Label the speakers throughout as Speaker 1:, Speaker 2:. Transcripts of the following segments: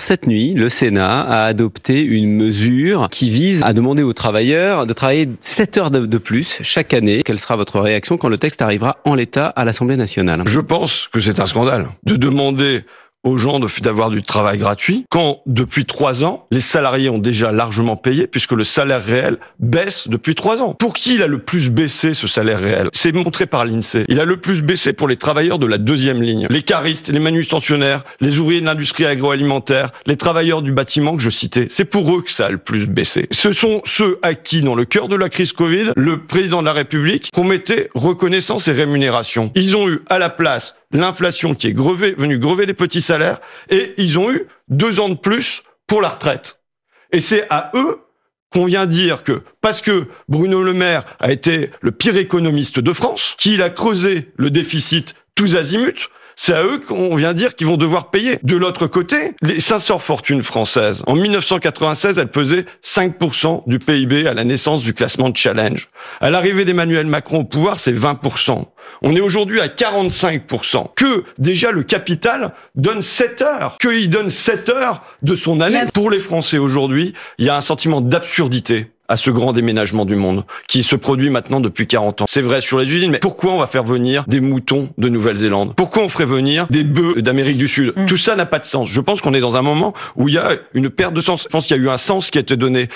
Speaker 1: Cette nuit, le Sénat a adopté une mesure qui vise à demander aux travailleurs de travailler 7 heures de plus chaque année. Quelle sera votre réaction quand le texte arrivera en l'état à l'Assemblée nationale?
Speaker 2: Je pense que c'est un scandale de demander aux gens d'avoir du travail gratuit, quand depuis 3 ans, les salariés ont déjà largement payé, puisque le salaire réel baisse depuis 3 ans. Pour qui il a le plus baissé, ce salaire réel? C'est montré par l'INSEE. Il a le plus baissé pour les travailleurs de la deuxième ligne. Les caristes, les manutentionnaires, les ouvriers de l'industrie agroalimentaire, les travailleurs du bâtiment que je citais. C'est pour eux que ça a le plus baissé. Ce sont ceux à qui, dans le cœur de la crise Covid, le président de la République promettait reconnaissance et rémunération. Ils ont eu à la place l'inflation qui est venue grever les petits salaires, et ils ont eu 2 ans de plus pour la retraite. Et c'est à eux qu'on vient dire que, parce que Bruno Le Maire a été le pire économiste de France, qu'il a creusé le déficit tous azimuts, c'est à eux qu'on vient dire qu'ils vont devoir payer. De l'autre côté, les 500 fortunes françaises, en 1996, elles pesaient 5% du PIB à la naissance du classement de Challenge. À l'arrivée d'Emmanuel Macron au pouvoir, c'est 20%. On est aujourd'hui à 45%. Que déjà le capital donne 7 heures. Qu'il donne 7 heures de son année. Pour les Français aujourd'hui, il y a un sentiment d'absurdité à ce grand déménagement du monde qui se produit maintenant depuis 40 ans. C'est vrai sur les usines, mais pourquoi on va faire venir des moutons de Nouvelle-Zélande? Pourquoi on ferait venir des bœufs d'Amérique du Sud? Tout ça n'a pas de sens. Je pense qu'on est dans un moment où il y a une perte de sens. Je pense qu'il y a eu un sens qui a été donné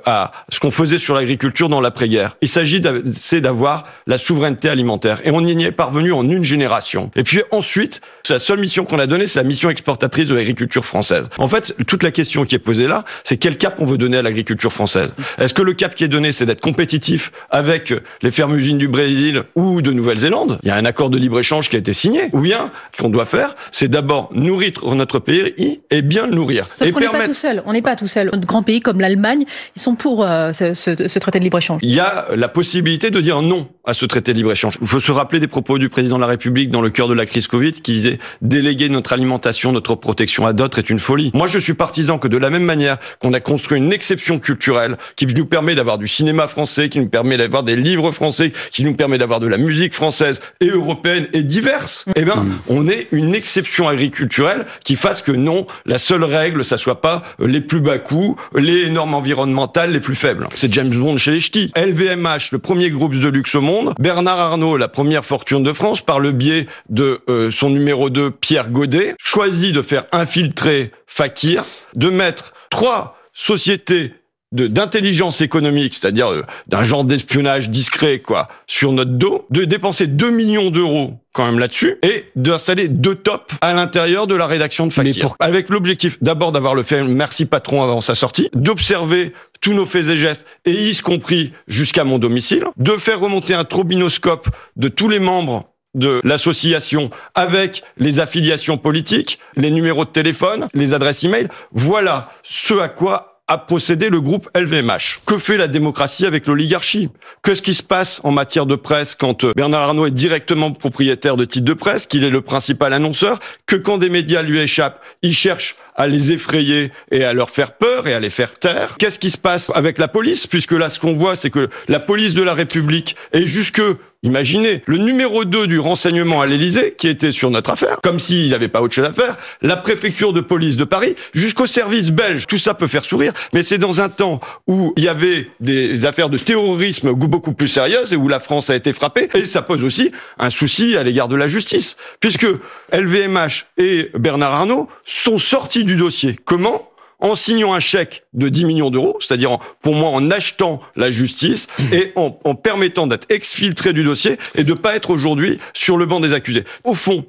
Speaker 2: à ce qu'on faisait sur l'agriculture dans l'après-guerre. Il s'agit d'avoir la souveraineté alimentaire. Et on y est parvenu en une génération. Et puis ensuite, la seule mission qu'on a donnée, c'est la mission exportatrice de l'agriculture française. En fait, toute la question qui est posée là, c'est quel cap on veut donner à l'agriculture française? Est-ce que le cap qui est donné, c'est d'être compétitif avec les fermes-usines du Brésil ou de Nouvelle-Zélande? Il y a un accord de libre-échange qui a été signé. Ou bien, ce qu'on doit faire, c'est d'abord nourrir notre pays et bien le nourrir.
Speaker 3: Sauf qu'on n'est pas tout seul. On n'est pas tout seul. De grands pays comme l'Allemagne, ils sont pour ce traité de libre-échange.
Speaker 2: Il y a la possibilité de dire non à ce traité de libre-échange. Il faut se rappeler des propos du président de la République dans le cœur de la crise Covid qui disait « Déléguer notre alimentation, notre protection à d'autres est une folie ». Moi, je suis partisan que de la même manière qu'on a construit une exception culturelle qui nous permet d'avoir du cinéma français, qui nous permet d'avoir des livres français, qui nous permet d'avoir de la musique française et européenne et diverse, eh ben, on est une exception agriculturelle qui fasse que non, la seule règle, ça soit pas les plus bas coûts, les normes environnementales les plus faibles. C'est James Bond chez les ch'tis. LVMH, le premier groupe de luxe au monde. Bernard Arnault, la première fortune de France, par le biais de son numéro 2, Pierre Godet, choisit de faire infiltrer Fakir, de mettre 3 sociétés d'intelligence économique, c'est-à-dire d'un genre d'espionnage discret, sur notre dos, de dépenser 2 millions d'euros quand même là-dessus, et d'installer 2 tops à l'intérieur de la rédaction de Fakir. Avec l'objectif d'abord d'avoir le film Merci Patron avant sa sortie, d'observer tous nos faits et gestes, et y compris jusqu'à mon domicile, de faire remonter un trobinoscope de tous les membres de l'association avec les affiliations politiques, les numéros de téléphone, les adresses e-mail. Voilà ce à quoi a procédé le groupe LVMH. Que fait la démocratie avec l'oligarchie? Qu'est-ce qui se passe en matière de presse quand Bernard Arnault est directement propriétaire de titres de presse, qu'il est le principal annonceur, que quand des médias lui échappent, il cherche à les effrayer et à leur faire peur et à les faire taire? Qu'est-ce qui se passe avec la police? Puisque là, ce qu'on voit, c'est que la police de la République est jusque... Imaginez, le numéro 2 du renseignement à l'Élysée, qui était sur notre affaire, comme s'il n'avait pas autre chose à faire, la préfecture de police de Paris, jusqu'au service belge. Tout ça peut faire sourire, mais c'est dans un temps où il y avait des affaires de terrorisme beaucoup plus sérieuses et où la France a été frappée. Et ça pose aussi un souci à l'égard de la justice, puisque LVMH et Bernard Arnault sont sortis du dossier. Comment ? En signant un chèque de 10 millions d'euros, c'est-à-dire pour moi en achetant la justice et en permettant d'être exfiltré du dossier et de pas être aujourd'hui sur le banc des accusés. Au fond,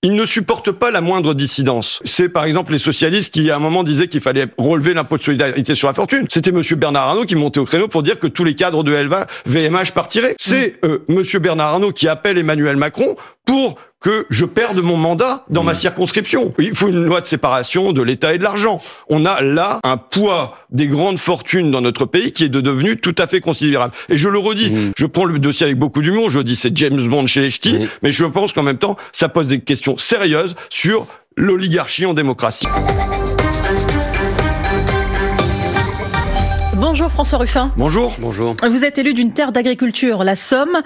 Speaker 2: ils ne supportent pas la moindre dissidence. C'est par exemple les socialistes qui à un moment disaient qu'il fallait relever l'impôt de solidarité sur la fortune. C'était monsieur Bernard Arnault qui montait au créneau pour dire que tous les cadres de LVMH partiraient. C'est monsieur Bernard Arnault qui appelle Emmanuel Macron pour que je perde mon mandat dans ma circonscription. Il faut une loi de séparation de l'État et de l'argent. On a là un poids des grandes fortunes dans notre pays qui est devenu tout à fait considérable. Et je le redis, je prends le dossier avec beaucoup d'humour, je dis c'est James Bond chez les ch'tis, mais je pense qu'en même temps, ça pose des questions sérieuses sur l'oligarchie en démocratie.
Speaker 3: Bonjour François Ruffin.
Speaker 2: Bonjour.
Speaker 1: Bonjour.
Speaker 3: Vous êtes élu d'une terre d'agriculture, la Somme.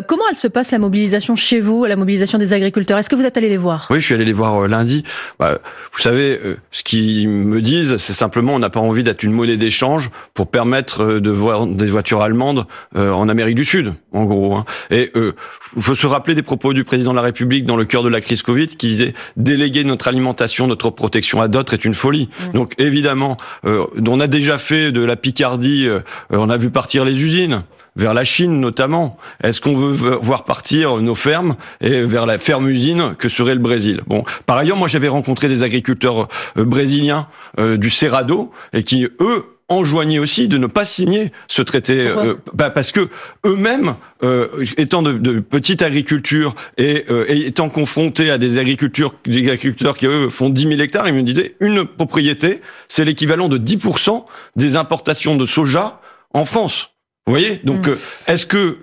Speaker 3: Comment elle se passe, la mobilisation chez vous, la mobilisation des agriculteurs? Est-ce que vous êtes allé les voir?
Speaker 2: Oui, je suis allé les voir lundi. Vous savez, ce qu'ils me disent, c'est simplement on n'a pas envie d'être une monnaie d'échange pour permettre de voir des voitures allemandes en Amérique du Sud, en gros. Et il faut se rappeler des propos du président de la République dans le cœur de la crise Covid qui disait « déléguer notre alimentation, notre protection à d'autres est une folie ». Donc évidemment, on a déjà fait de la Picardie, on a vu partir les usines vers la Chine notamment. Est-ce qu'on veut voir partir nos fermes et vers la ferme-usine que serait le Brésil? Bon, par ailleurs, moi j'avais rencontré des agriculteurs brésiliens du Cerrado et qui, eux, enjoignaient aussi de ne pas signer ce traité, parce que eux-mêmes, étant de petite agriculture et étant confrontés à des agriculteurs qui eux font 10 000 hectares, ils me disaient une propriété, c'est l'équivalent de 10% des importations de soja en France. Vous voyez? Donc,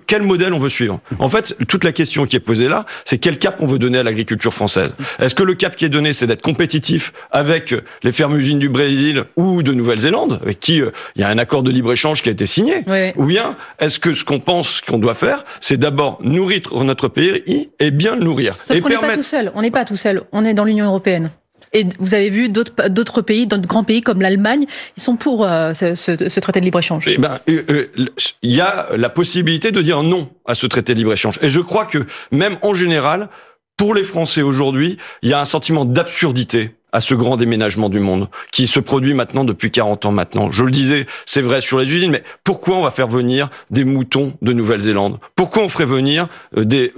Speaker 2: quel modèle on veut suivre? En fait, toute la question qui est posée là, c'est quel cap on veut donner à l'agriculture française? Est-ce que le cap qui est donné, c'est d'être compétitif avec les fermes-usines du Brésil ou de Nouvelle-Zélande, avec qui il y a un accord de libre-échange qui a été signé?
Speaker 3: Oui.
Speaker 2: Ou bien, est-ce que ce qu'on pense qu'on doit faire, c'est d'abord nourrir notre pays et bien le nourrir?
Speaker 3: Sauf qu'on n'est pas tout seul. On n'est pas tout seul. On est dans l'Union européenne. Et vous avez vu d'autres pays, d'autres grands pays comme l'Allemagne, ils sont pour ce traité de libre-échange.
Speaker 2: Il y a la possibilité de dire non à ce traité de libre-échange. Et je crois que même en général, pour les Français aujourd'hui, il y a un sentiment d'absurdité à ce grand déménagement du monde qui se produit maintenant depuis 40 ans maintenant. Je le disais, c'est vrai sur les usines, mais pourquoi on va faire venir des moutons de Nouvelle-Zélande? Pourquoi on ferait venir des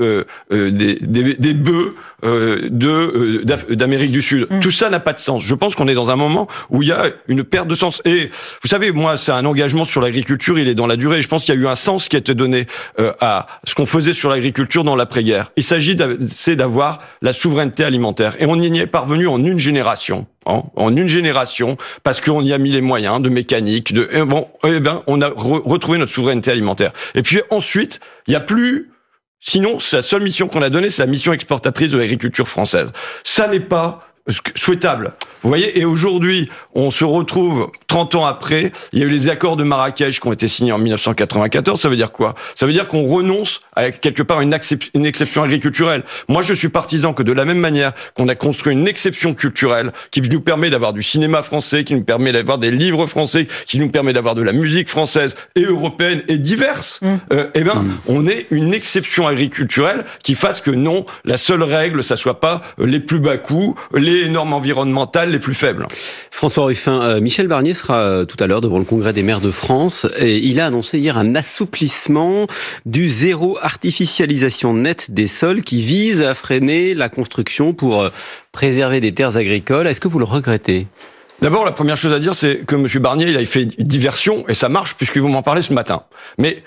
Speaker 2: bœufs d'Amérique du Sud? Tout ça n'a pas de sens. Je pense qu'on est dans un moment où il y a une perte de sens. Et vous savez, moi, c'est un engagement sur l'agriculture, il est dans la durée. Je pense qu'il y a eu un sens qui a été donné à ce qu'on faisait sur l'agriculture dans l'après-guerre. Il s'agit d'avoir la souveraineté alimentaire. Et on y est parvenu en une génération. En une génération, parce qu'on y a mis les moyens de mécanique, on a retrouvé notre souveraineté alimentaire. Et puis ensuite, il n'y a plus. Sinon, la seule mission qu'on a donnée, c'est la mission exportatrice de l'agriculture française. Ça n'est pas souhaitable. Vous voyez, et aujourd'hui, on se retrouve 30 ans après, il y a eu les accords de Marrakech qui ont été signés en 1994, ça veut dire quoi? Ça veut dire qu'on renonce à quelque part une exception agriculturelle. Moi, je suis partisan que de la même manière qu'on a construit une exception culturelle qui nous permet d'avoir du cinéma français, qui nous permet d'avoir des livres français, qui nous permet d'avoir de la musique française et européenne et diverse, on est une exception agriculturelle qui fasse que non, la seule règle, ça soit pas les plus bas coûts, les normes environnementales les plus faibles.
Speaker 1: François Ruffin, Michel Barnier sera tout à l'heure devant le Congrès des maires de France et il a annoncé hier un assouplissement du zéro artificialisation nette des sols qui vise à freiner la construction pour préserver des terres agricoles. Est-ce que vous le regrettez ?
Speaker 2: D'abord, la première chose à dire, c'est que M. Barnier, il a fait diversion, et ça marche, puisque vous m'en parlez ce matin. Mais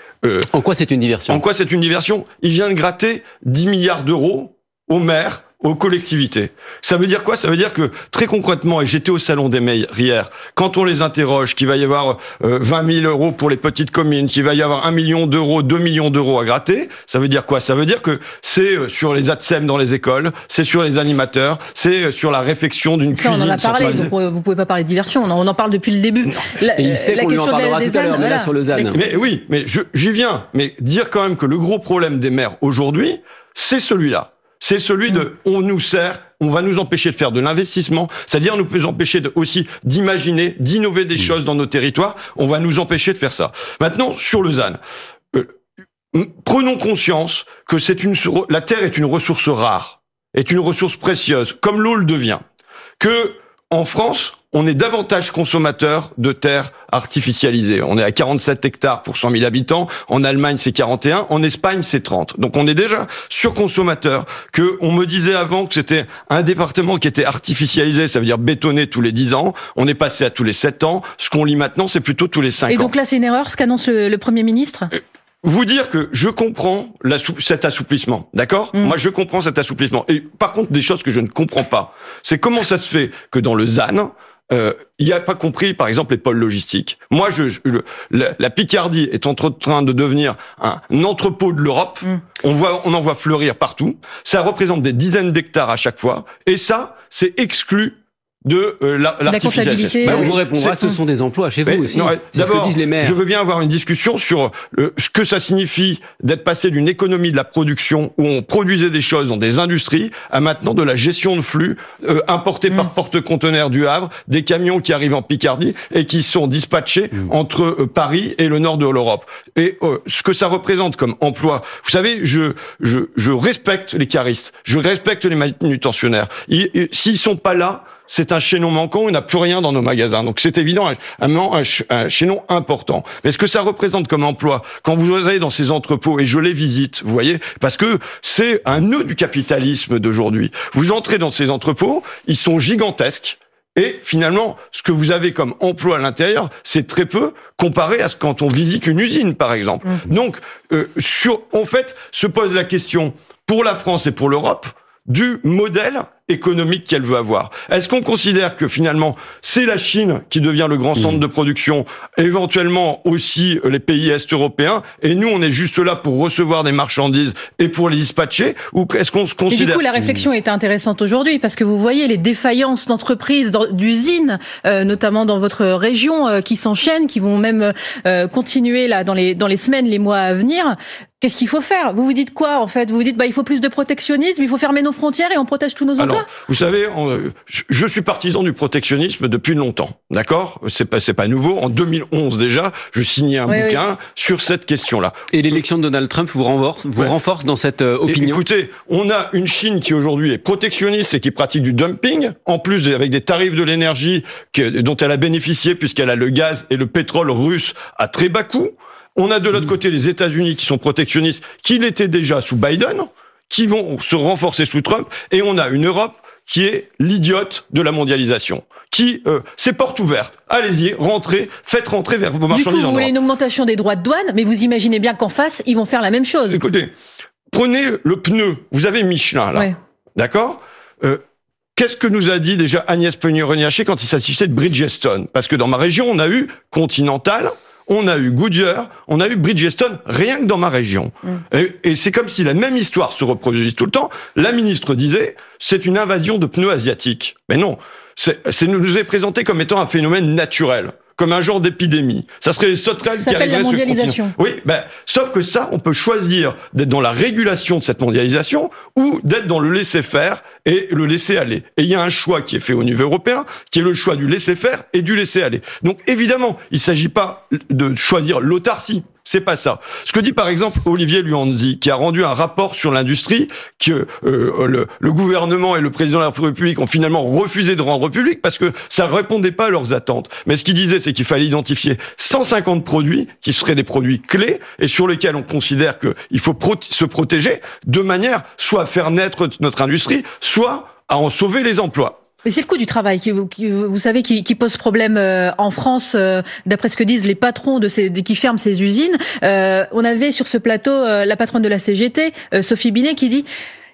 Speaker 1: en quoi c'est une diversion ?
Speaker 2: En quoi c'est une diversion ? Il vient de gratter 10 milliards d'euros aux maires, aux collectivités. Ça veut dire quoi? Ça veut dire que, très concrètement, et j'étais au Salon des maires hier, quand on les interroge, qu'il va y avoir 20 000 euros pour les petites communes, qu'il va y avoir 1 million d'euros, 2 millions d'euros à gratter, ça veut dire quoi? Ça veut dire que c'est sur les ATSEM dans les écoles, c'est sur les animateurs, c'est sur la réflexion d'une cuisine
Speaker 3: on en a parlé,
Speaker 2: centralisée.
Speaker 3: donc vous pouvez pas parler de diversion, on en parle depuis le début.
Speaker 1: Et il sait qu'on lui en parlera tout à l'heure, mais là sur le ZAN.
Speaker 2: Mais oui, mais j'y viens. Mais dire quand même que le gros problème des maires aujourd'hui, c'est celui-là. C'est celui de on nous sert, on va nous empêcher de faire de l'investissement, c'est-à-dire nous empêcher aussi d'imaginer, d'innover des choses dans nos territoires, on va nous empêcher de faire ça. Maintenant, sur le ZAN, prenons conscience que la terre est une ressource rare, est une ressource précieuse, comme l'eau le devient, que en France, on est davantage consommateur de terres artificialisées. On est à 47 hectares pour 100 000 habitants. En Allemagne, c'est 41. En Espagne, c'est 30. Donc, on est déjà surconsommateur. On me disait avant que c'était un département qui était artificialisé, ça veut dire bétonné tous les 10 ans. On est passé à tous les 7 ans. Ce qu'on lit maintenant, c'est plutôt tous les 5 ans.
Speaker 3: Et donc là, c'est une erreur, ce qu'annonce le Premier ministre ?
Speaker 2: Vous dire que je comprends cet assouplissement, d'accord ? Moi, je comprends cet assouplissement. Et par contre, des choses que je ne comprends pas, c'est comment ça se fait que dans le ZAN, il n'y a pas compris, par exemple, les pôles logistiques. Moi, la Picardie est en train de devenir un entrepôt de l'Europe. On en voit fleurir partout. Ça représente des dizaines d'hectares à chaque fois. Et ça, c'est exclu de l'artificialisation.
Speaker 3: comptabilité.
Speaker 1: On vous répondra que ce sont des emplois chez vous aussi. C'est ce que disent les maires.
Speaker 2: Je veux bien avoir une discussion sur ce que ça signifie d'être passé d'une économie de la production où on produisait des choses dans des industries à maintenant de la gestion de flux importés par porte-conteneurs du Havre, des camions qui arrivent en Picardie et qui sont dispatchés entre Paris et le nord de l'Europe. Et ce que ça représente comme emploi, vous savez, je respecte les caristes, je respecte les manutentionnaires. S'ils sont pas là, c'est un chaînon manquant, on n'a plus rien dans nos magasins. Donc c'est évident, un chaînon important. Mais ce que ça représente comme emploi, quand vous allez dans ces entrepôts, et je les visite, vous voyez, parce que c'est un nœud du capitalisme d'aujourd'hui. Vous entrez dans ces entrepôts, ils sont gigantesques, et finalement, ce que vous avez comme emploi à l'intérieur, c'est très peu comparé à ce quand on visite une usine, par exemple. Donc, en fait, se pose la question, pour la France et pour l'Europe, du modèle économique qu'elle veut avoir. Est-ce qu'on considère que finalement c'est la Chine qui devient le grand centre de production, éventuellement aussi les pays est-européens, et nous on est juste là pour recevoir des marchandises et pour les dispatcher, ou est-ce qu'on se considère...
Speaker 3: Et du coup la réflexion est intéressante aujourd'hui parce que vous voyez les défaillances d'entreprises, d'usines, notamment dans votre région, qui s'enchaînent, qui vont même continuer là dans les semaines, les mois à venir. Qu'est-ce qu'il faut faire? Vous vous dites quoi en fait? Vous vous dites il faut plus de protectionnisme, il faut fermer nos frontières et on protège tous nos emplois?
Speaker 2: Vous savez, je suis partisan du protectionnisme depuis longtemps, d'accord? C'est pas nouveau. En 2011 déjà, je signais un bouquin sur cette question-là.
Speaker 1: Et l'élection de Donald Trump vous renforce dans cette opinion?
Speaker 2: Écoutez, on a une Chine qui aujourd'hui est protectionniste et qui pratique du dumping, en plus avec des tarifs de l'énergie dont elle a bénéficié puisqu'elle a le gaz et le pétrole russe à très bas coût. On a de l'autre côté les États-Unis qui sont protectionnistes, qui l'étaient déjà sous Biden, qui vont se renforcer sous Trump, et on a une Europe qui est l'idiote de la mondialisation, qui c'est porte ouverte. Allez-y, rentrez, faites rentrer vers vos marchandises.
Speaker 3: Du coup, vous voulez une augmentation des droits de douane, mais vous imaginez bien qu'en face, ils vont faire la même chose.
Speaker 2: Écoutez, prenez le pneu. Vous avez Michelin là, d'accord? Qu'est-ce que nous a dit déjà Agnès Pannier-Runacher quand il s'agissait de Bridgestone? Parce que dans ma région, on a eu Continental, on a eu Goodyear, on a eu Bridgestone, rien que dans ma région. Et c'est comme si la même histoire se reproduisait tout le temps. La ministre disait, c'est une invasion de pneus asiatiques. Mais non, nous est présenté comme étant un phénomène naturel, comme un genre d'épidémie. Ça serait les sauterelles qui arriveraient sur le continent. Oui, sauf que ça, on peut choisir d'être dans la régulation de cette mondialisation ou d'être dans le laisser-faire et le laisser-aller. Et il y a un choix qui est fait au niveau européen, qui est le choix du laisser-faire et du laisser-aller. Donc évidemment, il ne s'agit pas de choisir l'autarcie. C'est pas ça. Ce que dit par exemple Olivier Luanzi, qui a rendu un rapport sur l'industrie que le gouvernement et le président de la République ont finalement refusé de rendre public parce que ça répondait pas à leurs attentes. Mais ce qu'il disait, c'est qu'il fallait identifier 150 produits qui seraient des produits clés et sur lesquels on considère qu'il faut se protéger de manière soit à faire naître notre industrie, soit à en sauver les emplois.
Speaker 3: Mais c'est le coût du travail qui vous savez, qui pose problème en France, d'après ce que disent les patrons qui ferment ces usines. On avait sur ce plateau la patronne de la CGT, Sophie Binet, qui dit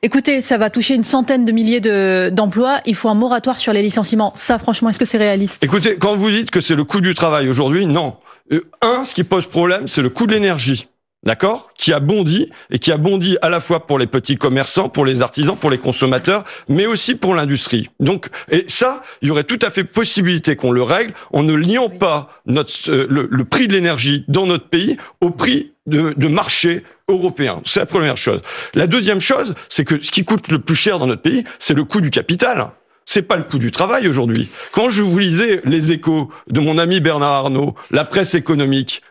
Speaker 3: écoutez, ça va toucher une centaine de milliers d'emplois, il faut un moratoire sur les licenciements. Ça, franchement, est-ce que c'est réaliste?
Speaker 2: Écoutez, quand vous dites que c'est le coût du travail aujourd'hui, non. Ce qui pose problème, c'est le coût de l'énergie. D'accord? Qui a bondi, et qui a bondi à la fois pour les petits commerçants, pour les artisans, pour les consommateurs, mais aussi pour l'industrie. Donc, et ça, il y aurait tout à fait possibilité qu'on le règle en ne liant pas le prix de l'énergie dans notre pays au prix de marché européen. C'est la première chose. La deuxième chose, c'est que ce qui coûte le plus cher dans notre pays, c'est le coût du capital. C'est pas le coût du travail aujourd'hui. Quand je vous lisais les Échos de mon ami Bernard Arnault, la presse économique,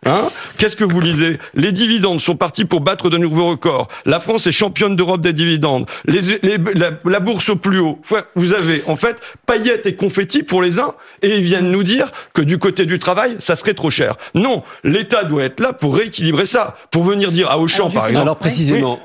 Speaker 2: qu'est-ce que vous lisez? Les dividendes sont partis pour battre de nouveaux records. La France est championne d'Europe des dividendes. La bourse au plus haut. Vous avez, en fait, paillettes et confettis pour les uns, et ils viennent nous dire que du côté du travail, ça serait trop cher. Non, l'État doit être là pour rééquilibrer ça. Pour venir dire à Auchan, par exemple.
Speaker 1: Alors, précisément.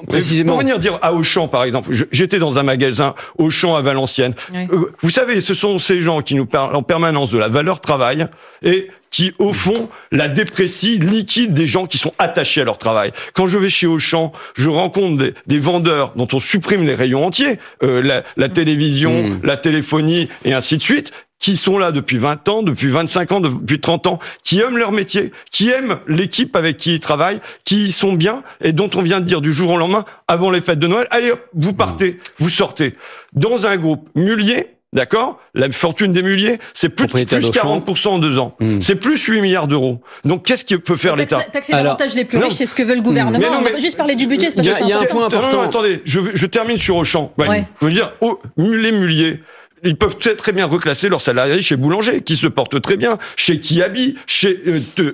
Speaker 2: Pour venir dire à Auchan, par exemple. J'étais dans un magasin Auchan à Valenciennes. Oui. Vous savez, ce sont ces gens qui nous parlent en permanence de la valeur travail et qui, au fond, la déprécient, liquident des gens qui sont attachés à leur travail. Quand je vais chez Auchan, je rencontre des vendeurs dont on supprime les rayons entiers, la télévision, la téléphonie et ainsi de suite, qui sont là depuis 20 ans, depuis 25 ans, depuis 30 ans, qui aiment leur métier, qui aiment l'équipe avec qui ils travaillent, qui y sont bien et dont on vient de dire du jour au lendemain, avant les fêtes de Noël, allez hop, vous partez, vous sortez. Dans un groupe Mullier, d'accord? La fortune des Mulliers, c'est plus 40% en 2 ans. C'est plus 8 milliards d'euros. Donc, qu'est-ce que peut faire l'État?
Speaker 3: Taxer davantage les plus riches, c'est ce que veut le gouvernement. On va juste parler du budget, c'est parce que
Speaker 1: il y a un point important.
Speaker 2: Non, attendez, je termine sur Auchan. Ouais. Je veux dire, les Mulliers, ils peuvent très bien reclasser leurs salariés chez Boulanger, qui se portent très bien, chez Kiabi, chez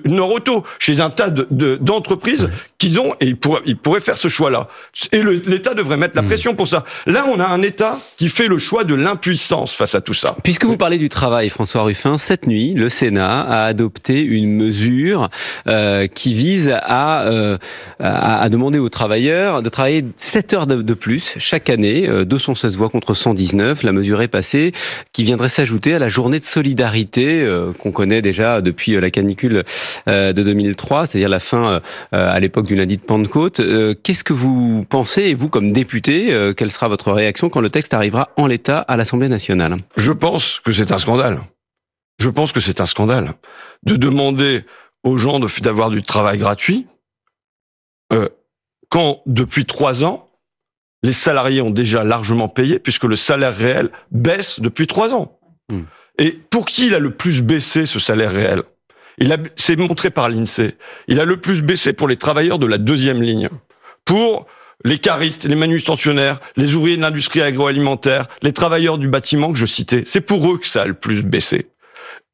Speaker 2: Nord-Auto, chez un tas d'entreprises qu'ils ont, et ils pourraient faire ce choix-là. Et l'État devrait mettre la pression pour ça. Là, on a un État qui fait le choix de l'impuissance face à tout ça.
Speaker 1: Puisque vous parlez du travail, François Ruffin, cette nuit, le Sénat a adopté une mesure qui vise à demander aux travailleurs de travailler 7 heures de plus chaque année, 216 voix contre 119. La mesure est passée, qui viendrait s'ajouter à la journée de solidarité qu'on connaît déjà depuis la canicule de 2003, c'est-à-dire la fin à l'époque du lundi de Pentecôte. Qu'est-ce que vous pensez, et vous comme député, quelle sera votre réaction quand le texte arrivera en l'état à l'Assemblée nationale?
Speaker 2: Je pense que c'est un scandale. Je pense que c'est un scandale de demander aux gens d'avoir du travail gratuit quand depuis 3 ans, les salariés ont déjà largement payé, puisque le salaire réel baisse depuis 3 ans. Et pour qui il a le plus baissé, ce salaire réel? C'est montré par l'INSEE. Il a le plus baissé pour les travailleurs de la 2e ligne. Pour les caristes, les manutentionnaires, les ouvriers de l'industrie agroalimentaire, les travailleurs du bâtiment que je citais. C'est pour eux que ça a le plus baissé.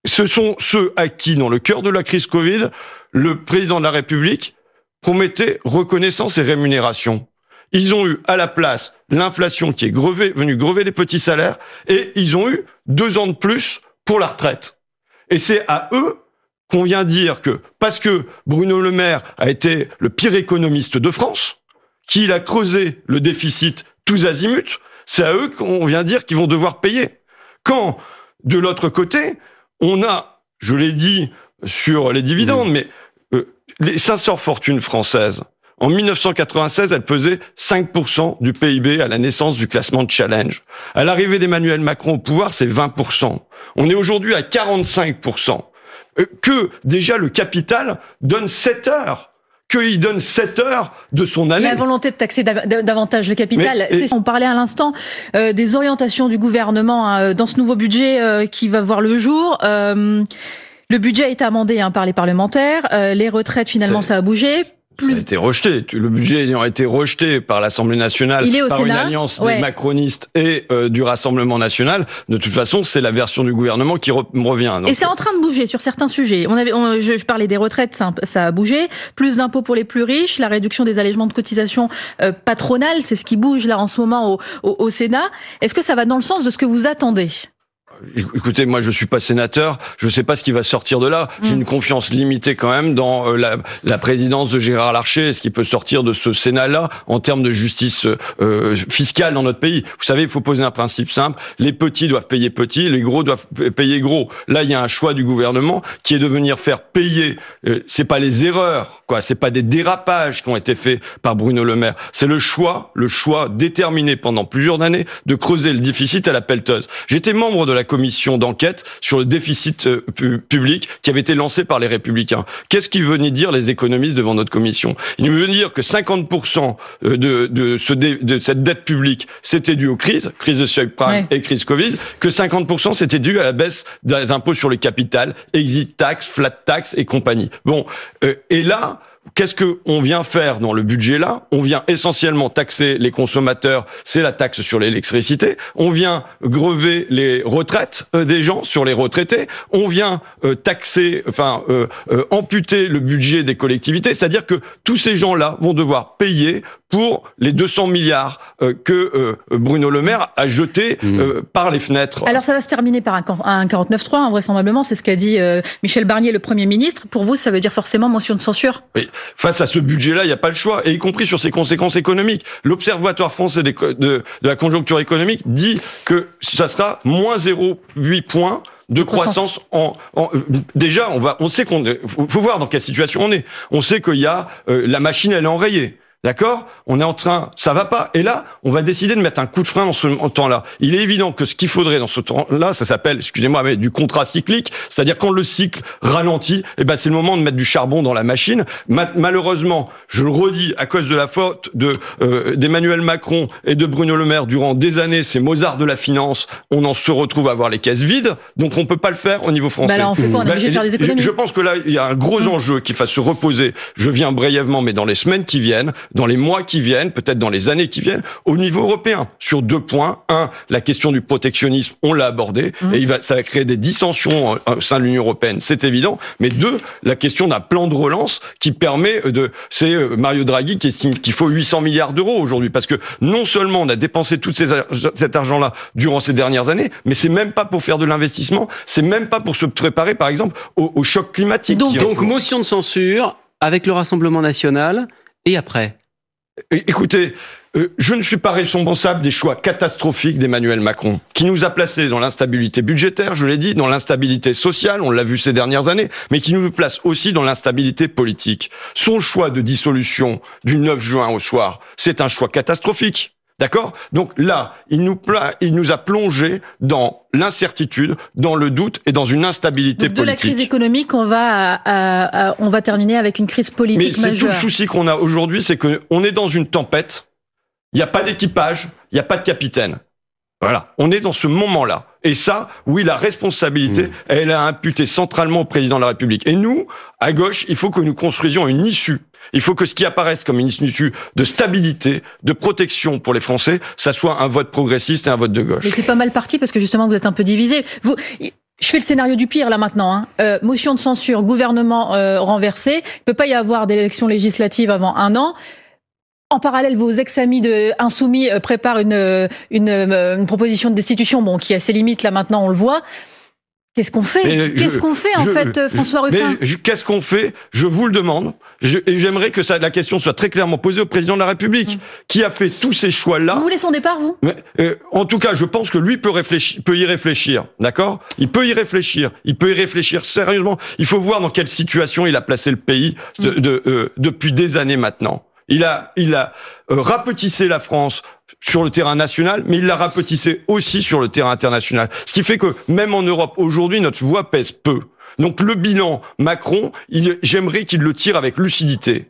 Speaker 2: Ce sont ceux à qui, dans le cœur de la crise Covid, le président de la République promettait reconnaissance et rémunération. Ils ont eu à la place l'inflation qui est venue grever les petits salaires, et ils ont eu 2 ans de plus pour la retraite. Et c'est à eux qu'on vient dire que, parce que Bruno Le Maire a été le pire économiste de France, qu'il a creusé le déficit tous azimuts, c'est à eux qu'on vient dire qu'ils vont devoir payer. Quand, de l'autre côté, on a, je l'ai dit sur les dividendes, mais les 500 fortunes françaises, en 1996, elle pesait 5% du PIB à la naissance du classement de Challenge. À l'arrivée d'Emmanuel Macron au pouvoir, c'est 20%. On est aujourd'hui à 45%. Que déjà le capital donne 7 heures. Qu'il donne 7 heures de son année.
Speaker 3: La volonté de taxer davantage le capital. On parlait à l'instant des orientations du gouvernement dans ce nouveau budget qui va voir le jour. Le budget a été amendé par les parlementaires. Les retraites, finalement, ça a bougé.
Speaker 2: Ça a été rejeté. Le budget ayant été rejeté par l'Assemblée nationale, par Sénat, une alliance des macronistes et du Rassemblement national, de toute façon, c'est la version du gouvernement qui revient. Donc.
Speaker 3: Et c'est en train de bouger sur certains sujets. Je parlais des retraites, ça a bougé. Plus d'impôts pour les plus riches, la réduction des allègements de cotisations patronales, c'est ce qui bouge là en ce moment au Sénat. Est-ce que ça va dans le sens de ce que vous attendez ?
Speaker 2: Écoutez, moi je suis pas sénateur, je sais pas ce qui va sortir de là. J'ai une confiance limitée quand même dans la présidence de Gérard Larcher et ce qui peut sortir de ce Sénat-là en termes de justice fiscale dans notre pays. Vous savez, il faut poser un principe simple, les petits doivent payer petits, les gros doivent payer gros. Là, il y a un choix du gouvernement qui est de venir faire payer, c'est pas les erreurs, c'est pas des dérapages qui ont été faits par Bruno Le Maire, c'est le choix déterminé pendant plusieurs années de creuser le déficit à la pelleteuse. J'étais membre de la commission d'enquête sur le déficit public qui avait été lancée par les Républicains. Qu'est-ce qu'ils venaient dire les économistes devant notre commission? Ils venaient dire que 50% de cette dette publique, c'était dû aux crises de subprime et crise Covid, que 50% c'était dû à la baisse des impôts sur le capital, exit tax, flat tax et compagnie. Bon, et là, qu'est-ce qu'on vient faire dans le budget là? On vient essentiellement taxer les consommateurs, c'est la taxe sur l'électricité. On vient grever les retraites des gens, sur les retraités. On vient amputer le budget des collectivités. C'est-à-dire que tous ces gens-là vont devoir payer pour les 200 milliards que Bruno Le Maire a jetés par les fenêtres.
Speaker 3: Alors ça va se terminer par un 49.3, vraisemblablement, c'est ce qu'a dit Michel Barnier, le Premier ministre. Pour vous, ça veut dire forcément motion de censure?
Speaker 2: Oui. Face à ce budget-là, il n'y a pas le choix, et y compris sur ses conséquences économiques. L'Observatoire français de la conjoncture économique dit que ça sera moins 0,8 points de croissance déjà, on sait faut voir dans quelle situation on est. On sait qu'il y a la machine, elle est enrayée. D'accord ? On est en train, ça va pas. Et là, on va décider de mettre un coup de frein dans ce temps-là. Il est évident que ce qu'il faudrait dans ce temps-là, ça s'appelle, excusez-moi, mais du contrat cyclique. C'est-à-dire quand le cycle ralentit, c'est le moment de mettre du charbon dans la machine. Malheureusement, je le redis, à cause de la faute d'Emmanuel Macron et de Bruno Le Maire durant des années, c'est Mozart de la finance. On en se retrouve à avoir les caisses vides. Donc on peut pas le faire au niveau français.
Speaker 3: Là, on fait quoi ? On est obligé de faire des économies.
Speaker 2: Je pense que là, il y a un gros enjeu qui va se reposer. Je viens brièvement, mais dans les semaines qui viennent, dans les mois qui viennent, peut-être dans les années qui viennent, au niveau européen, sur 2 points. 1, la question du protectionnisme, on l'a abordé, et ça va créer des dissensions au sein de l'Union européenne, c'est évident. Mais 2, la question d'un plan de relance qui permet c'est Mario Draghi qui estime qu'il faut 800 milliards d'euros aujourd'hui, parce que non seulement on a dépensé tout cet argent-là durant ces dernières années, mais c'est même pas pour faire de l'investissement, c'est même pas pour se préparer, par exemple, au choc climatique.
Speaker 1: Donc motion de censure avec le Rassemblement national. Et après ?
Speaker 2: Écoutez, je ne suis pas responsable des choix catastrophiques d'Emmanuel Macron, qui nous a placés dans l'instabilité budgétaire, je l'ai dit, dans l'instabilité sociale, on l'a vu ces dernières années, mais qui nous place aussi dans l'instabilité politique. Son choix de dissolution du 9 juin au soir, c'est un choix catastrophique. D'accord ? Donc là, il nous a plongé dans l'incertitude, dans le doute et dans une instabilité politique.
Speaker 3: De la crise économique, on va terminer avec une crise politique majeure.
Speaker 2: Mais c'est tout le souci qu'on a aujourd'hui, c'est qu'on est dans une tempête, il n'y a pas d'équipage, il n'y a pas de capitaine. Voilà, on est dans ce moment-là. Et ça, oui, la responsabilité, elle est imputée centralement au président de la République. Et nous, à gauche, il faut que nous construisions une issue. Il faut que ce qui apparaisse comme une issue de stabilité, de protection pour les Français, ça soit un vote progressiste et un vote de gauche.
Speaker 3: Mais c'est pas mal parti parce que justement vous êtes un peu divisé. Je fais le scénario du pire là maintenant. Motion de censure, gouvernement renversé. Il peut pas y avoir d'élection législative avant 1 an. En parallèle, vos ex-amis insoumis préparent une proposition de destitution, qui a ses limites là maintenant, on le voit. Qu'est-ce qu'on fait ? François Ruffin ?
Speaker 2: Qu'est-ce qu'on fait ? Je vous le demande. Et j'aimerais que la question soit très clairement posée au président de la République, qui a fait tous ces choix-là.
Speaker 3: Vous voulez son départ, vous ?
Speaker 2: En tout cas, je pense que lui peut y réfléchir, d'accord ? Il peut y réfléchir sérieusement. Il faut voir dans quelle situation il a placé le pays depuis des années maintenant. Il a rapetissé la France sur le terrain national, mais il l'a rapetissé aussi sur le terrain international. Ce qui fait que même en Europe, aujourd'hui, notre voix pèse peu. Donc le bilan Macron, j'aimerais qu'il le tire avec lucidité.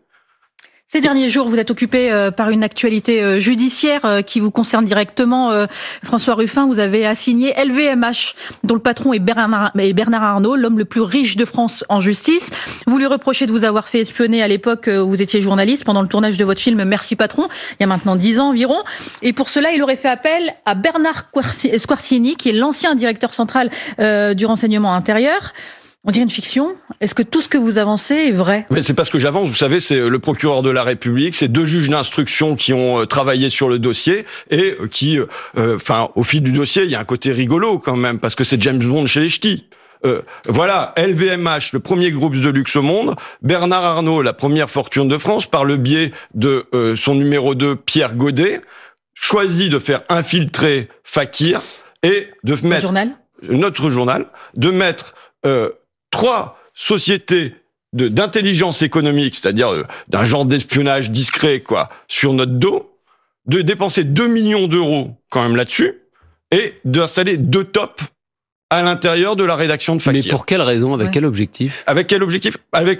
Speaker 3: Ces derniers jours, vous êtes occupé par une actualité judiciaire qui vous concerne directement. François Ruffin, vous avez assigné LVMH, dont le patron est Bernard Arnault, l'homme le plus riche de France, en justice. Vous lui reprochez de vous avoir fait espionner à l'époque où vous étiez journaliste pendant le tournage de votre film Merci Patron, il y a maintenant 10 ans environ. Et pour cela, il aurait fait appel à Bernard Squarcieni, qui est l'ancien directeur central du renseignement intérieur. On dirait une fiction. Est-ce que tout ce que vous avancez est vrai ?
Speaker 2: Mais c'est pas ce que j'avance. Vous savez, c'est le procureur de la République, c'est 2 juges d'instruction qui ont travaillé sur le dossier et qui, au fil du dossier, il y a un côté rigolo quand même parce que c'est James Bond chez les ch'tis. Voilà, LVMH, le premier groupe de luxe au monde, Bernard Arnault, la première fortune de France, par le biais de son numéro 2, Pierre Godet, choisit de faire infiltrer Fakir et de mettre notre journal, de mettre 3 sociétés d'intelligence économique, c'est-à-dire d'un genre d'espionnage discret, sur notre dos, de dépenser 2 millions d'euros quand même là-dessus, et d'installer 2 tops à l'intérieur de la rédaction de Fakir.
Speaker 1: Mais pour quelle raison ? Avec quel objectif ?
Speaker 2: Avec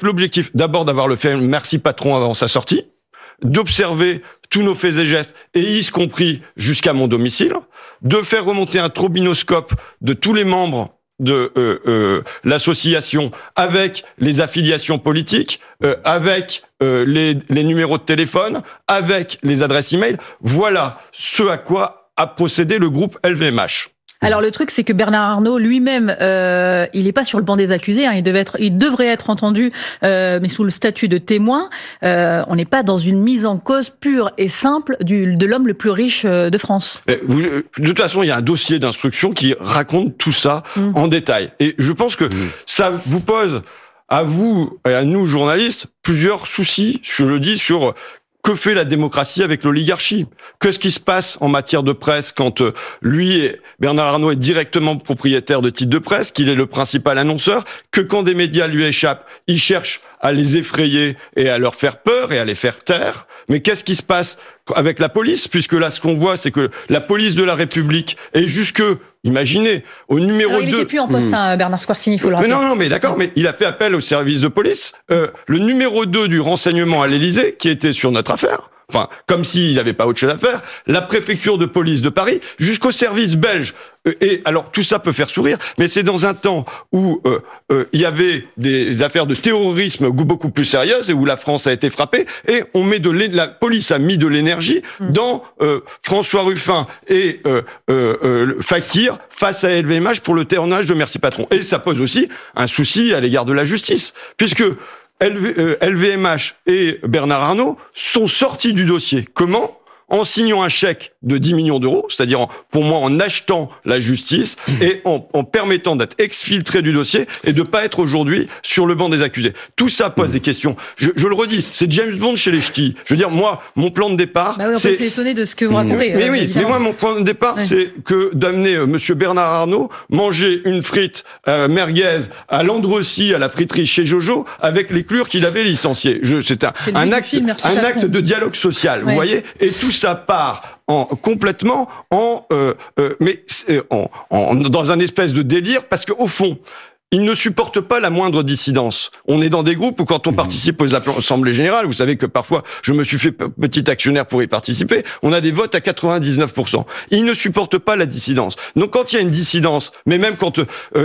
Speaker 2: l'objectif d'abord d'avoir le film Merci Patron avant sa sortie, d'observer tous nos faits et gestes, et y compris jusqu'à mon domicile, de faire remonter un trobinoscope de tous les membres de l'association avec les affiliations politiques, avec les numéros de téléphone, avec les adresses e-mail. Voilà ce à quoi a procédé le groupe LVMH.
Speaker 3: Alors le truc, c'est que Bernard Arnault lui-même, il n'est pas sur le banc des accusés. Il devrait être entendu, mais sous le statut de témoin. On n'est pas dans une mise en cause pure et simple de l'homme le plus riche de France.
Speaker 2: De toute façon, il y a un dossier d'instruction qui raconte tout ça en détail. Et je pense que ça vous pose, à vous et à nous journalistes, plusieurs soucis. Je le dis sur que fait la démocratie avec l'oligarchie? Qu'est-ce qui se passe en matière de presse quand Bernard Arnault est directement propriétaire de titres de presse, qu'il est le principal annonceur, que quand des médias lui échappent, il cherche à les effrayer et à leur faire peur et à les faire taire? Mais qu'est-ce qui se passe avec la police? Puisque là, ce qu'on voit, c'est que la police de la République est jusque, imaginez, au numéro 2...
Speaker 3: Il n'était plus en poste, Bernard Squarcini, il faut le rappeler.
Speaker 2: Non, mais d'accord, mais il a fait appel au service de police. Le numéro 2 du renseignement à l'Élysée, qui était sur notre affaire, enfin, comme s'il n'avait pas autre chose à faire, la préfecture de police de Paris, jusqu'au service belge. Et alors, tout ça peut faire sourire, mais c'est dans un temps où il y avait des affaires de terrorisme beaucoup plus sérieuses et où la France a été frappée, et la police a mis de l'énergie dans François Ruffin et Fakir face à LVMH pour le tournage de Merci Patron. Et ça pose aussi un souci à l'égard de la justice, puisque LVMH et Bernard Arnault sont sortis du dossier. Comment ? En signant un chèque de 10 millions d'euros, c'est-à-dire pour moi en achetant la justice et en permettant d'être exfiltré du dossier et de pas être aujourd'hui sur le banc des accusés. Tout ça pose des questions. Je le redis, c'est James Bond chez les ch'tis. Je veux dire, moi, mon plan de départ...
Speaker 3: Bah oui, on peut s'étonner de ce que vous racontez.
Speaker 2: Mais moi, mon plan de départ, c'est que d'amener Monsieur Bernard Arnault manger une frite merguez à Landrecy, à la friterie chez Jojo, avec les clures qu'il avait licenciées. C'est un acte de dialogue social, vous voyez. Et tout ça part complètement dans un espèce de délire, parce qu'au fond, ils ne supportent pas la moindre dissidence. On est dans des groupes où quand on participe aux assemblées générales, vous savez que parfois, je me suis fait petit actionnaire pour y participer, on a des votes à 99%. Ils ne supportent pas la dissidence. Donc quand il y a une dissidence, mais même quand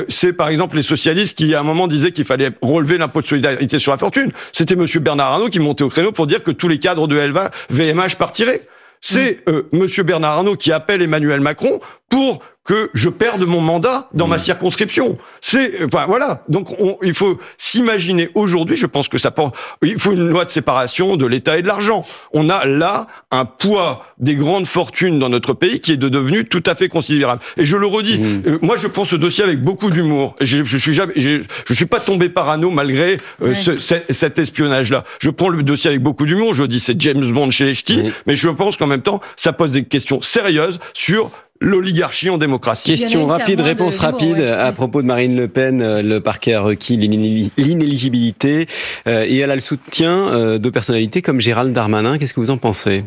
Speaker 2: c'est par exemple les socialistes qui à un moment disaient qu'il fallait relever l'impôt de solidarité sur la fortune, c'était monsieur Bernard Arnault qui montait au créneau pour dire que tous les cadres de LVMH partiraient. C'est monsieur Bernard Arnault qui appelle Emmanuel Macron pour que je perde mon mandat dans ma circonscription. Voilà. Donc, il faut s'imaginer aujourd'hui, je pense que il faut une loi de séparation de l'État et de l'argent. On a là un poids des grandes fortunes dans notre pays qui est devenu tout à fait considérable. Et je le redis, moi, je prends ce dossier avec beaucoup d'humour. Je suis pas tombé parano malgré cet espionnage-là. Je prends le dossier avec beaucoup d'humour. Je dis, c'est James Bond chez les ch'tis, mais je pense qu'en même temps, ça pose des questions sérieuses sur l'oligarchie en démocratie.
Speaker 1: Question rapide, réponse rapide. À propos de Marine Le Pen, le parquet a requis l'inéligibilité et elle a le soutien de personnalités comme Gérald Darmanin. Qu'est-ce que vous en pensez ?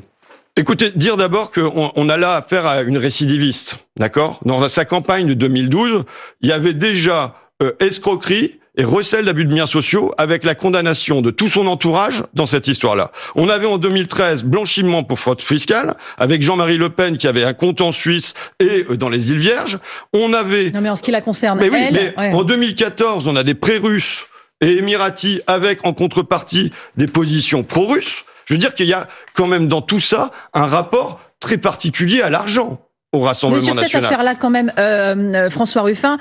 Speaker 2: Écoutez, dire d'abord qu'on a là affaire à une récidiviste, d'accord ? Dans sa campagne de 2012, il y avait déjà escroquerie et recel d'abus de biens sociaux avec la condamnation de tout son entourage dans cette histoire-là. On avait en 2013 blanchiment pour fraude fiscale avec Jean-Marie Le Pen qui avait un compte en Suisse et dans les îles Vierges. On avait...
Speaker 3: Non mais en ce qui la concerne,
Speaker 2: en 2014, on a des prêts russes et émiratis avec en contrepartie des positions pro-russes. Je veux dire qu'il y a quand même dans tout ça un rapport très particulier à l'argent au Rassemblement national.
Speaker 3: Mais sur cette affaire-là quand même, François Ruffin,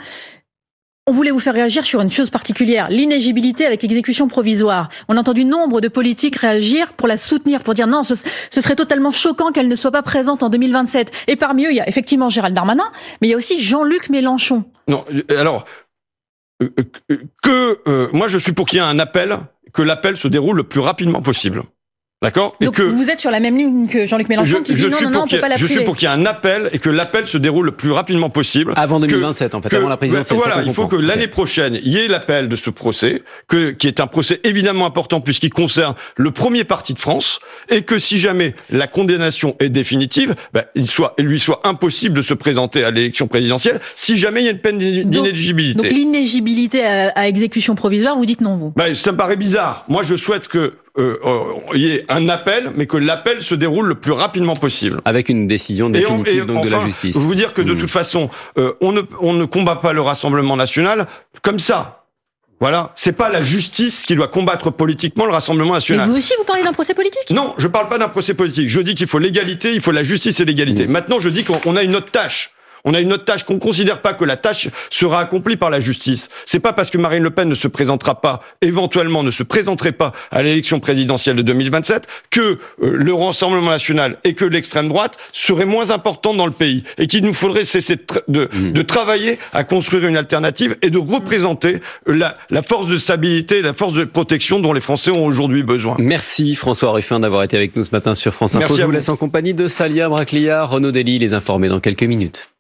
Speaker 3: on voulait vous faire réagir sur une chose particulière, l'inéligibilité avec l'exécution provisoire. On a entendu nombre de politiques réagir pour la soutenir, pour dire non, ce serait totalement choquant qu'elle ne soit pas présente en 2027. Et parmi eux, il y a effectivement Gérald Darmanin, mais il y a aussi Jean-Luc Mélenchon.
Speaker 2: Non, alors, moi je suis pour qu'il y ait un appel, que l'appel se déroule le plus rapidement possible. D'accord ?
Speaker 3: Donc vous êtes sur la même ligne que Jean-Luc Mélenchon qui dit non, on ne peut pas la priver.
Speaker 2: Je suis pour qu'il y ait un appel et que l'appel se déroule le plus rapidement possible.
Speaker 1: Avant 2027, en fait, avant la présidentielle.
Speaker 2: Voilà, il faut que l'année prochaine, il y ait l'appel de ce procès, qui est un procès évidemment important puisqu'il concerne le premier parti de France, et que si jamais la condamnation est définitive, il lui soit impossible de se présenter à l'élection présidentielle si jamais il y a une peine d'inéligibilité.
Speaker 3: Donc l'inéligibilité à exécution provisoire, vous dites non, vous ?
Speaker 2: Ça me paraît bizarre. Moi, je souhaite que il y ait un appel, mais que l'appel se déroule le plus rapidement possible.
Speaker 1: Avec une décision définitive donc de la justice.
Speaker 2: Je veux vous dire que de toute façon, on ne combat pas le Rassemblement national comme ça. Voilà, c'est pas la justice qui doit combattre politiquement le Rassemblement national.
Speaker 3: Mais vous aussi, vous parlez d'un procès politique ?
Speaker 2: Non, je parle pas d'un procès politique. Je dis qu'il faut l'égalité, il faut la justice et l'égalité. Maintenant, je dis qu'on a une autre tâche. On a une autre tâche, qu'on considère pas que la tâche sera accomplie par la justice. C'est pas parce que Marine Le Pen ne se présentera pas, éventuellement ne se présenterait pas à l'élection présidentielle de 2027, que le Rassemblement national et que l'extrême droite seraient moins importants dans le pays. Et qu'il nous faudrait cesser de travailler à construire une alternative et de représenter la force de stabilité, la force de protection dont les Français ont aujourd'hui besoin.
Speaker 1: Merci François Ruffin d'avoir été avec nous ce matin sur France Info.
Speaker 2: Merci.
Speaker 1: Je vous laisse en compagnie de Salia Braclia, Renaud Dely, les informés dans quelques minutes.